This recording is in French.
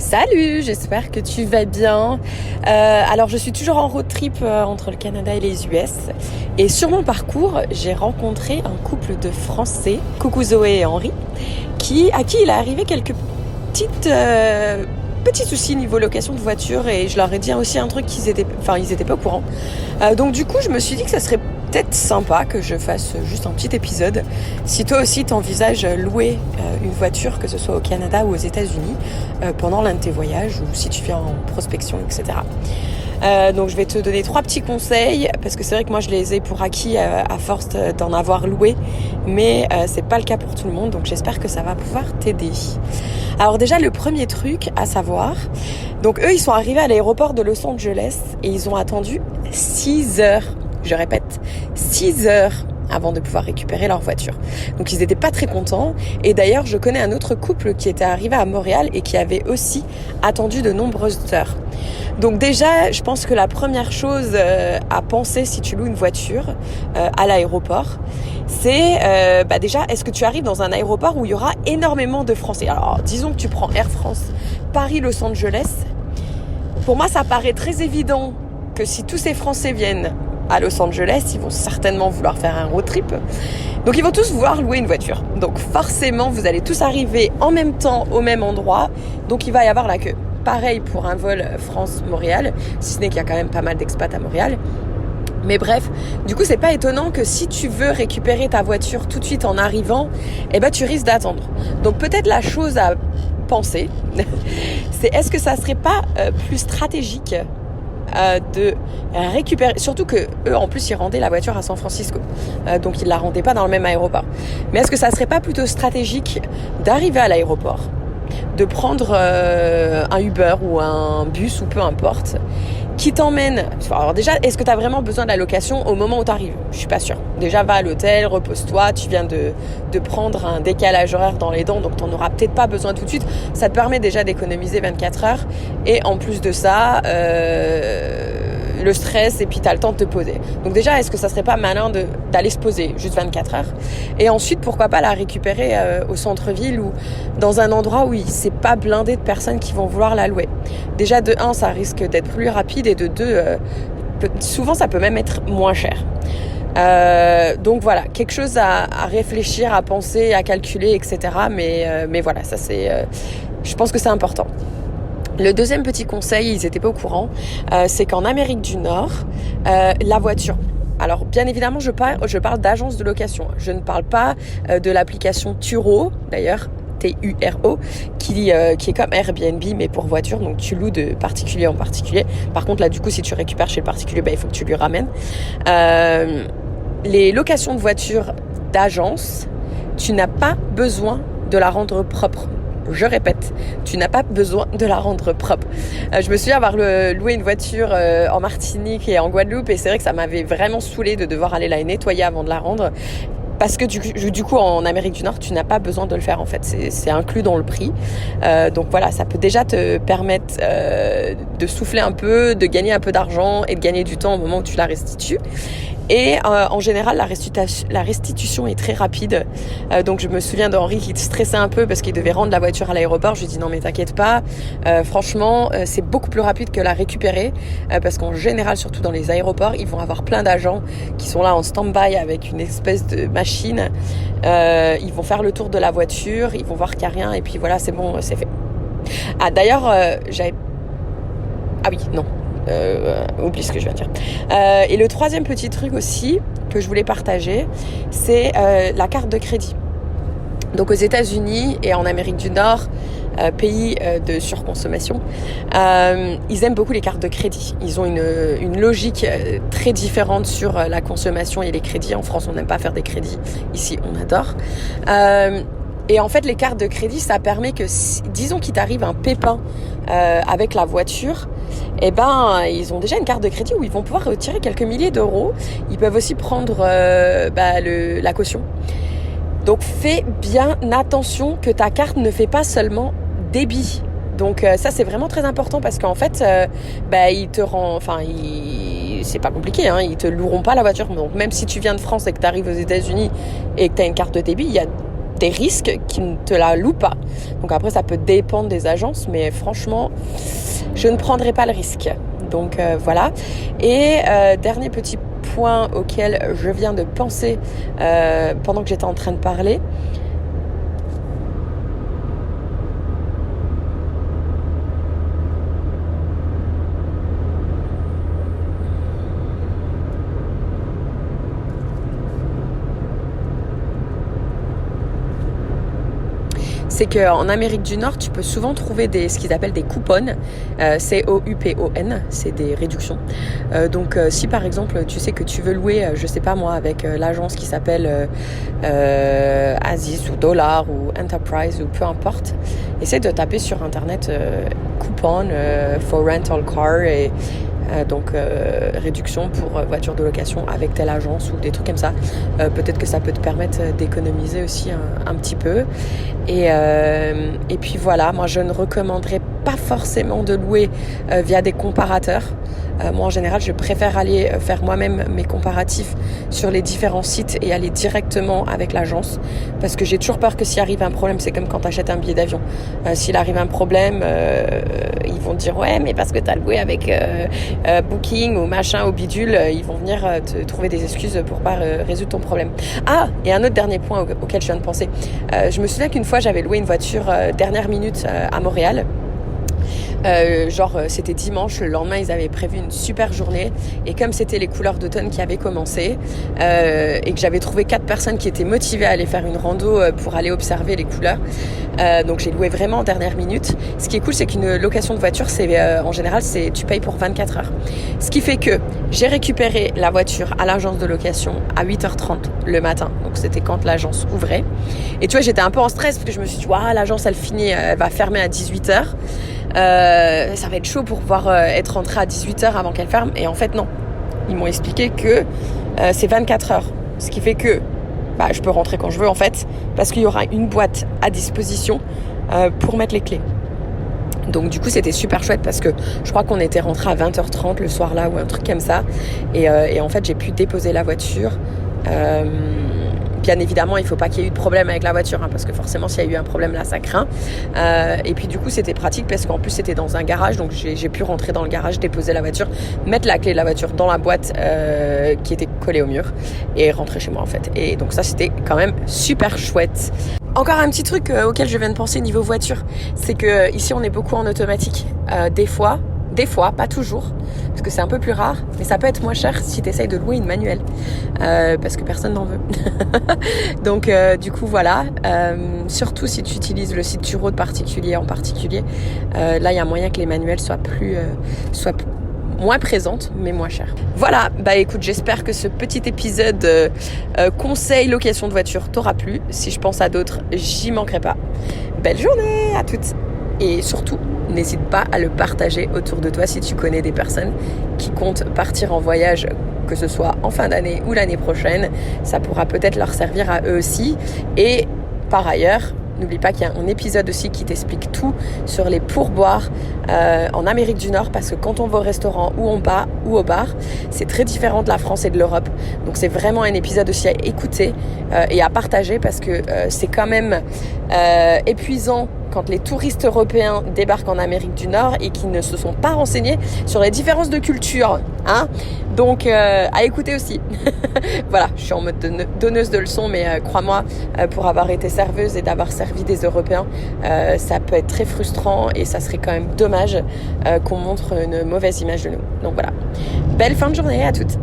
Salut, j'espère que tu vas bien. Alors je suis toujours en road trip entre le Canada et les US. Et sur mon parcours, j'ai rencontré un couple de Français, coucou Zoé et Henri, à qui il est arrivé quelques petits soucis niveau location de voiture. Et je leur ai dit aussi un truc ils étaient pas au courant. Donc du coup, je me suis dit que ça serait peut-être sympa que je fasse juste un petit épisode. Si toi aussi t'envisages louer une voiture, que ce soit au Canada ou aux États-Unis, pendant l'un de tes voyages, ou si tu viens en prospection, etc. Donc je vais te donner 3 petits conseils, parce que c'est vrai que moi je les ai pour acquis à force d'en avoir loué, mais c'est pas le cas pour tout le monde, donc j'espère que ça va pouvoir t'aider. Alors déjà, le premier truc à savoir, donc eux ils sont arrivés à l'aéroport de Los Angeles et ils ont attendu 6 heures. Je répète, 6 heures avant de pouvoir récupérer leur voiture. Donc ils n'étaient pas très contents. Et d'ailleurs, je connais un autre couple qui était arrivé à Montréal et qui avait aussi attendu de nombreuses heures. Donc déjà, je pense que la première chose à penser si tu loues une voiture à l'aéroport, c'est déjà, est-ce que tu arrives dans un aéroport où il y aura énormément de Français? Alors, disons que tu prends Air France Paris-Los Angeles. Pour moi, ça paraît très évident que si tous ces Français viennent à Los Angeles, ils vont certainement vouloir faire un road trip. Donc ils vont tous vouloir louer une voiture. Donc forcément, vous allez tous arriver en même temps au même endroit. Donc il va y avoir la queue. Pareil pour un vol France-Montréal, si ce n'est qu'il y a quand même pas mal d'expats à Montréal. Mais bref, du coup, c'est pas étonnant que si tu veux récupérer ta voiture tout de suite en arrivant, tu risques d'attendre. Donc peut-être la chose à penser, c'est est-ce que ça serait pas plus stratégique de récupérer, surtout que eux en plus ils rendaient la voiture à San Francisco, donc ils la rendaient pas dans le même aéroport. Mais est-ce que ça serait pas plutôt stratégique d'arriver à l'aéroport, de prendre un Uber ou un bus ou peu importe, qui t'emmène. Alors déjà, est-ce que tu as vraiment besoin de la location au moment où tu arrives? Je suis pas sûre. Déjà, va à l'hôtel, repose-toi, tu viens de prendre un décalage horaire dans les dents, donc tu n'en auras peut-être pas besoin tout de suite. Ça te permet déjà d'économiser 24 heures. Et en plus de ça, le stress, et puis tu as le temps de te poser. Donc déjà, est-ce que ça serait pas malin d'aller se poser juste 24 heures? Et ensuite, pourquoi pas la récupérer au centre-ville ou dans un endroit où c'est pas blindé de personnes qui vont vouloir la louer. Déjà, de 1, ça risque d'être plus rapide, et de 2, souvent ça peut même être moins cher. Donc voilà, quelque chose à réfléchir, à penser, à calculer, etc. Mais voilà, ça c'est, je pense que c'est important. Le deuxième petit conseil, ils n'étaient pas au courant, c'est qu'en Amérique du Nord, la voiture... Alors bien évidemment, je parle d'agence de location. Je ne parle pas de l'application Turo, d'ailleurs, Turo, qui est comme Airbnb, mais pour voiture. Donc tu loues de particulier en particulier. Par contre, là, du coup, si tu récupères chez le particulier, il faut que tu lui ramènes. Les locations de voitures d'agence, tu n'as pas besoin de la rendre propre. Je répète, tu n'as pas besoin de la rendre propre. Je me souviens avoir loué une voiture en Martinique et en Guadeloupe, et c'est vrai que ça m'avait vraiment saoulée de devoir aller la nettoyer avant de la rendre. Parce que du coup, en Amérique du Nord, tu n'as pas besoin de le faire en fait. C'est inclus dans le prix. Donc voilà, ça peut déjà te permettre de souffler un peu, de gagner un peu d'argent et de gagner du temps au moment où tu la restitues. Et en général, la restitution est très rapide. Donc je me souviens d'Henri qui stressait un peu parce qu'il devait rendre la voiture à l'aéroport. Je lui ai dit non mais t'inquiète pas, franchement c'est beaucoup plus rapide que la récupérer, parce qu'en général, surtout dans les aéroports, ils vont avoir plein d'agents qui sont là en stand-by avec une espèce de machine. Ils vont faire le tour de la voiture, ils vont voir qu'il n'y a rien, et puis voilà, c'est bon, c'est fait. Ah d'ailleurs, oublie ce que je viens de dire. Et le troisième petit truc aussi que je voulais partager, c'est la carte de crédit. Donc aux États-Unis et en Amérique du Nord, pays de surconsommation, ils aiment beaucoup les cartes de crédit. Ils ont une logique très différente sur la consommation et les crédits. En France, on n'aime pas faire des crédits. Ici, on adore. Et en fait, les cartes de crédit, ça permet que, disons qu'il t'arrive un pépin avec la voiture, ils ont déjà une carte de crédit où ils vont pouvoir retirer quelques milliers d'euros. Ils peuvent aussi prendre la caution. Donc, fais bien attention que ta carte ne fait pas seulement débit. Donc, ça, c'est vraiment très important parce qu'en fait, ils te rendent... c'est pas compliqué, hein, ils te loueront pas la voiture. Donc, même si tu viens de France et que tu arrives aux États-Unis et que tu as une carte de débit, il y a des risques qui ne te la louent pas. Donc après, ça peut dépendre des agences, mais franchement, je ne prendrai pas le risque. Donc voilà. Et dernier petit point auquel je viens de penser pendant que j'étais en train de parler. C'est qu'en Amérique du Nord, tu peux souvent trouver ce qu'ils appellent des coupons, C-O-U-P-O-N, c'est des réductions. Donc si par exemple tu sais que tu veux louer, je sais pas moi, avec l'agence qui s'appelle Aziz ou Dollar ou Enterprise ou peu importe, essaie de taper sur internet coupon for rental car et donc réduction pour voiture de location avec telle agence ou des trucs comme ça. Peut-être que ça peut te permettre d'économiser aussi un petit peu. Et puis voilà, moi je ne recommanderais pas forcément de louer via des comparateurs. Moi en général je préfère aller faire moi-même mes comparatifs sur les différents sites et aller directement avec l'agence, parce que j'ai toujours peur que s'il arrive un problème, c'est comme quand tu achètes un billet d'avion, s'il arrive un problème ils vont te dire ouais mais parce que tu as loué avec Booking ou machin ou bidule, ils vont venir te trouver des excuses pour pas résoudre ton problème. Ah, et un autre dernier point auquel je viens de penser, je me souviens qu'une fois j'avais loué une voiture dernière minute à Montréal. C'était dimanche, le lendemain ils avaient prévu une super journée et comme c'était les couleurs d'automne qui avaient commencé et que j'avais trouvé 4 personnes qui étaient motivées à aller faire une rando pour aller observer les couleurs, donc j'ai loué vraiment en dernière minute. Ce qui est cool, c'est qu'une location de voiture, en général tu payes pour 24 heures, ce qui fait que j'ai récupéré la voiture à l'agence de location à 8h30 le matin, donc c'était quand l'agence ouvrait, et tu vois j'étais un peu en stress parce que je me suis dit l'agence elle va fermer à 18h. Ça va être chaud pour pouvoir être rentré à 18h avant qu'elle ferme. Et en fait non, ils m'ont expliqué que c'est 24 heures, ce qui fait que je peux rentrer quand je veux en fait, parce qu'il y aura une boîte à disposition pour mettre les clés. Donc du coup c'était super chouette parce que je crois qu'on était rentré à 20h30 le soir là ou un truc comme ça, et en fait j'ai pu déposer la voiture. Bien évidemment, il ne faut pas qu'il y ait eu de problème avec la voiture, parce que forcément, s'il y a eu un problème là, ça craint. Et puis du coup, c'était pratique parce qu'en plus, c'était dans un garage. Donc, j'ai pu rentrer dans le garage, déposer la voiture, mettre la clé de la voiture dans la boîte qui était collée au mur et rentrer chez moi en fait. Et donc ça, c'était quand même super chouette. Encore un petit truc auquel je viens de penser niveau voiture, c'est que ici, on est beaucoup en automatique. Des fois, pas toujours, parce que c'est un peu plus rare, mais ça peut être moins cher si tu essayes de louer une manuelle, parce que personne n'en veut. Donc du coup voilà, surtout si tu utilises le site Turo de particulier en particulier, là il y a moyen que les manuels soient moins présentes mais moins chères. Voilà, écoute, j'espère que ce petit épisode conseil location de voiture t'aura plu. Si je pense à d'autres, j'y manquerai pas. Belle journée à toutes, et surtout n'hésite pas à le partager autour de toi si tu connais des personnes qui comptent partir en voyage, que ce soit en fin d'année ou l'année prochaine. Ça pourra peut-être leur servir à eux aussi. Et par ailleurs, n'oublie pas qu'il y a un épisode aussi qui t'explique tout sur les pourboires en Amérique du Nord, parce que quand on va au restaurant ou au bar, c'est très différent de la France et de l'Europe. Donc c'est vraiment un épisode aussi à écouter et à partager, parce que c'est quand même épuisant quand les touristes européens débarquent en Amérique du Nord et qui ne se sont pas renseignés sur les différences de culture, Donc à écouter aussi. Voilà, je suis en mode donneuse de leçons, mais crois-moi, pour avoir été serveuse et d'avoir servi des Européens, ça peut être très frustrant et ça serait quand même dommage qu'on montre une mauvaise image de nous. Donc voilà, belle fin de journée à toutes.